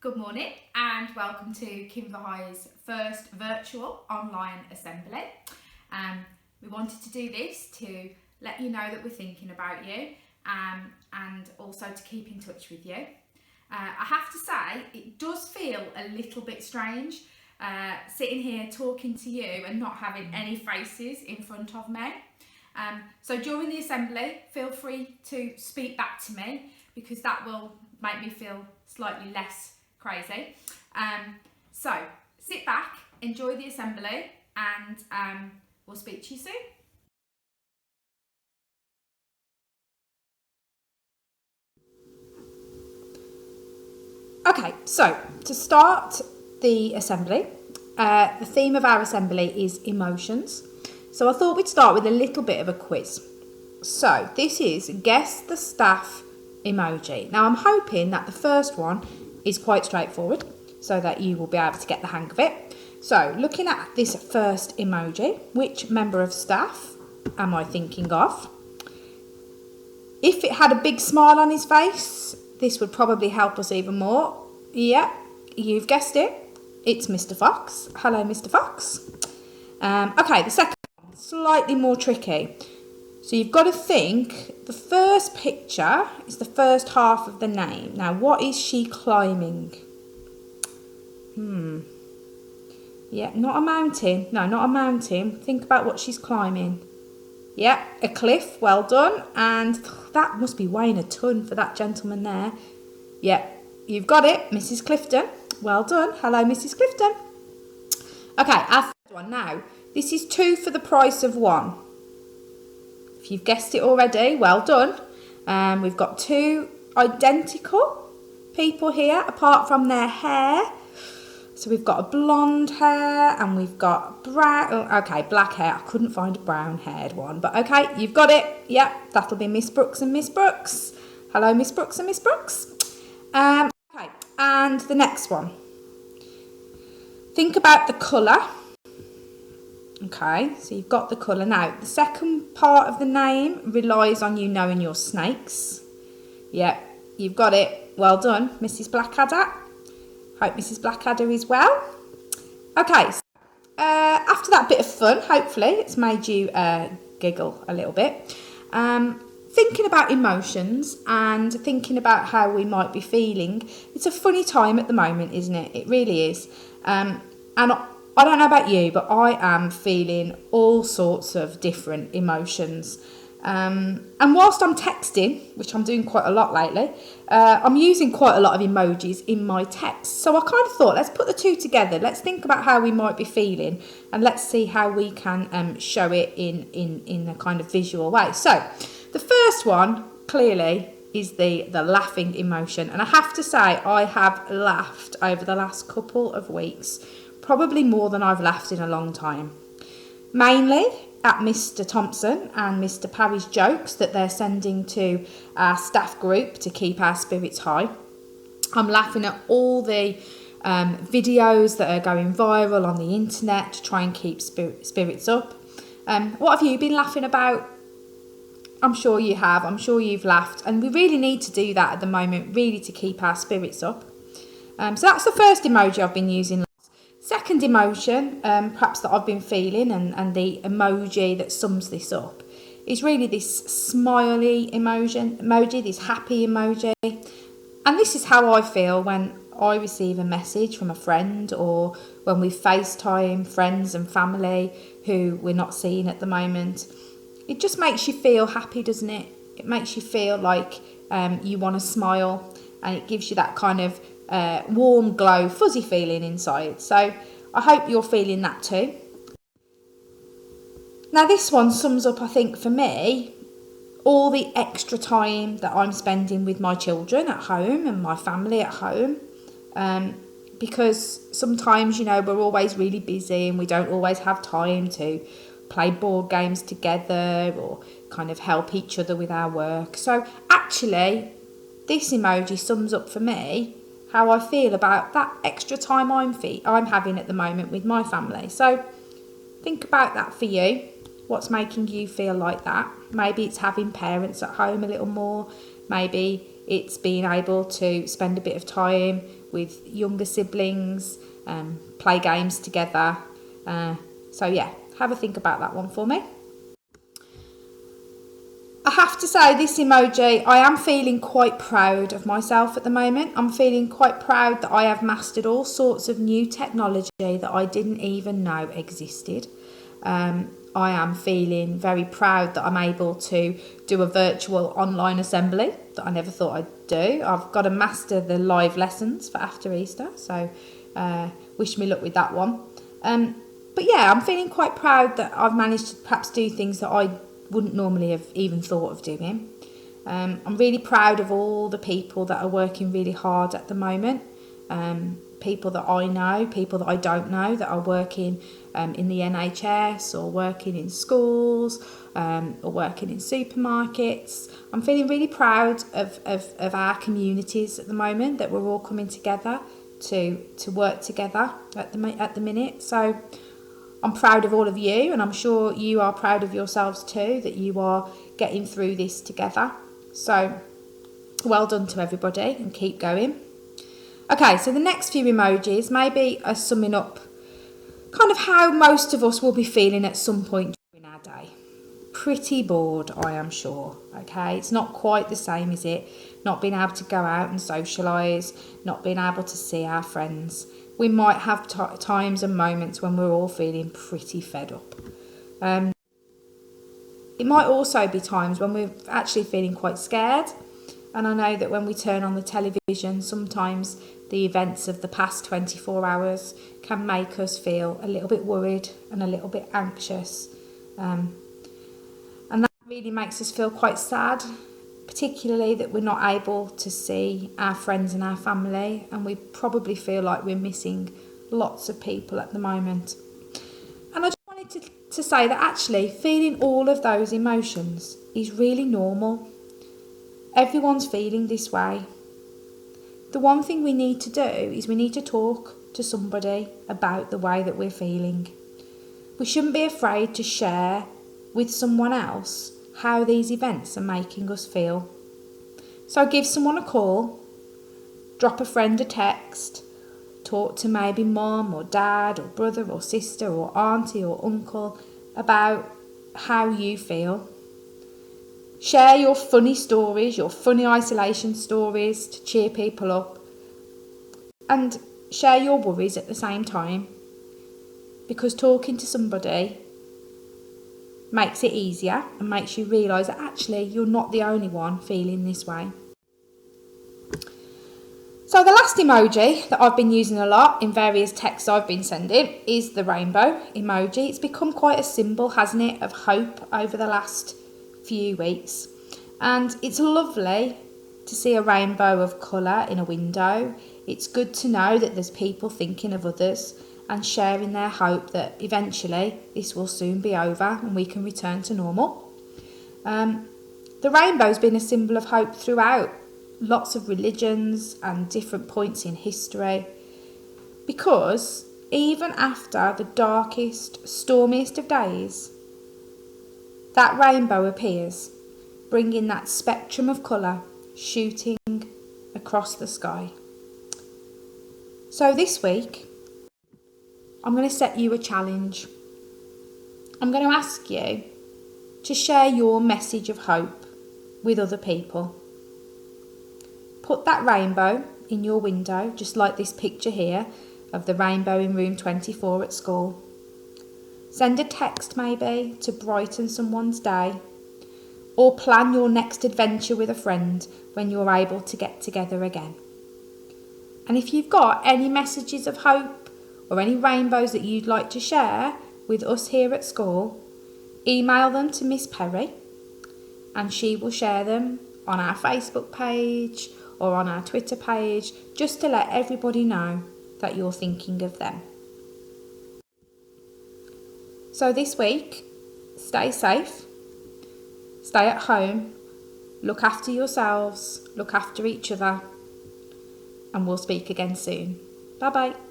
Good morning and welcome to Kinver High's first virtual online assembly. We wanted to do this to let you know that we're thinking about you and also to keep in touch with you. I have to say it does feel a little bit strange sitting here talking to you and not having any faces in front of me. So during the assembly, feel free to speak back to me because that will make me feel slightly less crazy. So sit back, enjoy the assembly, and we'll speak to you soon. Okay, so to start the assembly, the theme of our assembly is emotions. So I thought we'd start with a little bit of a quiz. So this is guess the staff emoji. Now I'm hoping that the first one is quite straightforward so that you will be able to get the hang of it. So looking at this first emoji, which member of staff am I thinking of? If it had a big smile on his face, this would probably help us even more. Yeah, you've guessed it. It's Mr. Fox. Hello, Mr. Fox. Okay, the second one, slightly more tricky. So you've got to think, the first picture is the first half of the name. Now, what is she climbing? Yeah, not a mountain. No, not a mountain. Think about what she's climbing. Yeah, a cliff. Well done. And that must be weighing a ton for that gentleman there. Yeah, you've got it, Mrs. Clifton. Well done. Hello, Mrs. Clifton. Okay, our third one now. This is 2 for the price of 1. If you've guessed it already, well done. We've got 2 identical people here, apart from their hair. So we've got a blonde hair and we've got brown, okay, black hair. I couldn't find a brown haired one, but okay, you've got it. Yeah, that'll be Miss Brooks and Miss Brooks. Hello, Miss Brooks and Miss Brooks. Okay, and the next one. Think about the colour. Okay, so you've got the colour. Now, the second part of the name relies on you knowing your snakes. Yeah, you've got it. Well done, Mrs. Blackadder. Hope Mrs. Blackadder is well. Okay, so, after that bit of fun, hopefully it's made you giggle a little bit. Thinking about emotions and thinking about how we might be feeling. It's a funny time at the moment, isn't it? It really is. And I don't know about you, but I am feeling all sorts of different emotions. And whilst I'm texting, which I'm doing quite a lot lately, I'm using quite a lot of emojis in my text. So I kind of thought, let's put the two together. Let's think about how we might be feeling and let's see how we can show it in a kind of visual way. So the first one, clearly, is the laughing emotion. And I have to say, I have laughed over the last couple of weeks, probably more than I've laughed in a long time. Mainly at Mr. Thompson and Mr. Parry's jokes that they're sending to our staff group to keep our spirits high. I'm laughing at all the videos that are going viral on the internet to try and keep spirits up. What have you been laughing about? I'm sure you have. I'm sure you've laughed. And we really need to do that at the moment, really, to keep our spirits up. So that's the first emoji I've been using. Second emotion, perhaps that I've been feeling, and the emoji that sums this up, is really this smiley emoji, this happy emoji. And this is how I feel when I receive a message from a friend or when we FaceTime friends and family who we're not seeing at the moment. It just makes you feel happy, doesn't it? It makes you feel like you want to smile, and it gives you that kind of warm glow, fuzzy feeling inside. So I hope you're feeling that too. Now this one sums up, I think, for me, all the extra time that I'm spending with my children at home and my family at home. Because sometimes, we're always really busy and we don't always have time to play board games together or kind of help each other with our work. So actually, this emoji sums up for me how I feel about that extra time I'm having at the moment with my family. So think about that for you. What's making you feel like that? Maybe it's having parents at home a little more. Maybe it's being able to spend a bit of time with younger siblings, play games together. So yeah, have a think about that one for me. I have to say, this emoji, I am feeling quite proud of myself at the moment. I'm feeling quite proud that I have mastered all sorts of new technology that I didn't even know existed. I am feeling very proud that I'm able to do a virtual online assembly that I never thought I'd do. I've got to master the live lessons for after Easter, so wish me luck with that one. But yeah, I'm feeling quite proud that I've managed to perhaps do things that I wouldn't normally have even thought of doing. I'm really proud of all the people that are working really hard at the moment. People that I know, people that I don't know, that are working in the NHS or working in schools or working in supermarkets. I'm feeling really proud of our communities at the moment, that we're all coming together to work together at the minute. So I'm proud of all of you, and I'm sure you are proud of yourselves too, that you are getting through this together. So well done to everybody, and keep going. Okay, so the next few emojis maybe are summing up kind of how most of us will be feeling at some point during our day. Pretty bored, I am sure. Okay, it's not quite the same, is it? Not being able to go out and socialise, not being able to see our friends. We might have times and moments when we're all feeling pretty fed up. It might also be times when we're actually feeling quite scared. And I know that when we turn on the television, sometimes the events of the past 24 hours can make us feel a little bit worried and a little bit anxious. And that really makes us feel quite sad, particularly that we're not able to see our friends and our family, and we probably feel like we're missing lots of people at the moment. And I just wanted to say that actually feeling all of those emotions is really normal. Everyone's feeling this way. The one thing we need to do is we need to talk to somebody about the way that we're feeling. We shouldn't be afraid to share with someone else how these events are making us feel. So give someone a call, drop a friend a text, talk to maybe mum or dad or brother or sister or auntie or uncle about how you feel. Share your funny stories, your funny isolation stories to cheer people up, and share your worries at the same time, because talking to somebody makes it easier and makes you realise that actually you're not the only one feeling this way. So the last emoji that I've been using a lot in various texts I've been sending is the rainbow emoji. It's become quite a symbol, hasn't it, of hope over the last few weeks. And it's lovely to see a rainbow of colour in a window. It's good to know that there's people thinking of others and sharing their hope that eventually this will soon be over and we can return to normal. The rainbow's been a symbol of hope throughout lots of religions and different points in history, because even after the darkest, stormiest of days, that rainbow appears, bringing that spectrum of colour shooting across the sky. So this week, I'm going to set you a challenge. I'm going to ask you to share your message of hope with other people. Put that rainbow in your window, just like this picture here of the rainbow in room 24 at school. Send a text maybe to brighten someone's day, or plan your next adventure with a friend when you're able to get together again. And if you've got any messages of hope or any rainbows that you'd like to share with us here at school, email them to Miss Perry and she will share them on our Facebook page or on our Twitter page, just to let everybody know that you're thinking of them. So this week, stay safe, stay at home, look after yourselves, look after each other, and we'll speak again soon. Bye bye.